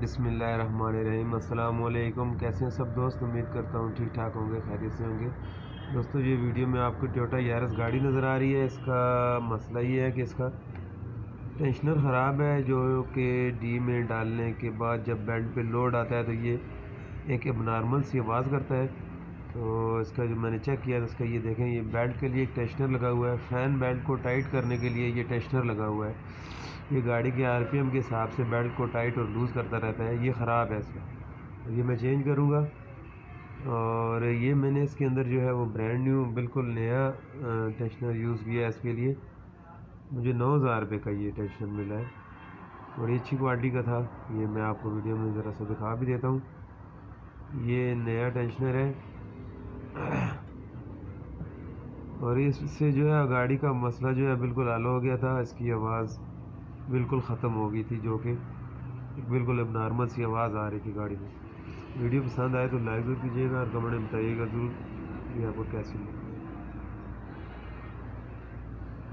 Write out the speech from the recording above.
بسم اللہ الرحمن الرحیم۔ السلام علیکم، کیسے ہیں سب دوست؟ امید کرتا ہوں ٹھیک ٹھاک ہوں گے، خیریت سے ہوں گے۔ دوستو یہ ویڈیو میں آپ کو ٹویوٹا یارس گاڑی نظر آ رہی ہے۔ اس کا مسئلہ یہ ہے کہ اس کا ٹینشنر خراب ہے، جو کہ ڈی میں ڈالنے کے بعد جب بیلٹ پہ لوڈ آتا ہے تو یہ ایک اب نارمل سی آواز کرتا ہے۔ تو اس کا جو میں نے چیک کیا تو اس کا یہ دیکھیں، یہ بیلٹ کے لیے ایک ٹینشنر لگا ہوا ہے، فین بیلٹ کو ٹائٹ کرنے کے لیے یہ ٹینشنر لگا ہوا ہے۔ یہ گاڑی کے آر پی ایم کے حساب سے بیلٹ کو ٹائٹ اور لوز کرتا رہتا ہے، یہ خراب ہے اس کا۔ یہ میں چینج کروں گا، اور یہ میں نے اس کے اندر جو ہے وہ برانڈ نیو بالکل نیا ٹینشنر یوز کیا ہے اس کے لیے۔ مجھے 9,000 روپے کا یہ ٹینشنر ملا ہے، بڑی اچھی کوالٹی کا تھا۔ یہ میں آپ کو ویڈیو میں ذرا سا دکھا بھی دیتا ہوں۔ یہ نیا ٹینشنر ہے، اور اس سے جو ہے گاڑی کا مسئلہ جو ہے بالکل حل ہو گیا تھا۔ اس کی آواز بالکل ختم ہو گئی تھی، جو کہ بالکل اب نارمل سی آواز آ رہی تھی گاڑی میں۔ ویڈیو پسند آئے تو لائک ضرور کیجیے گا اور کمنٹ میں بتائیے گا ضرور کہ آپ کو کیسی لگی۔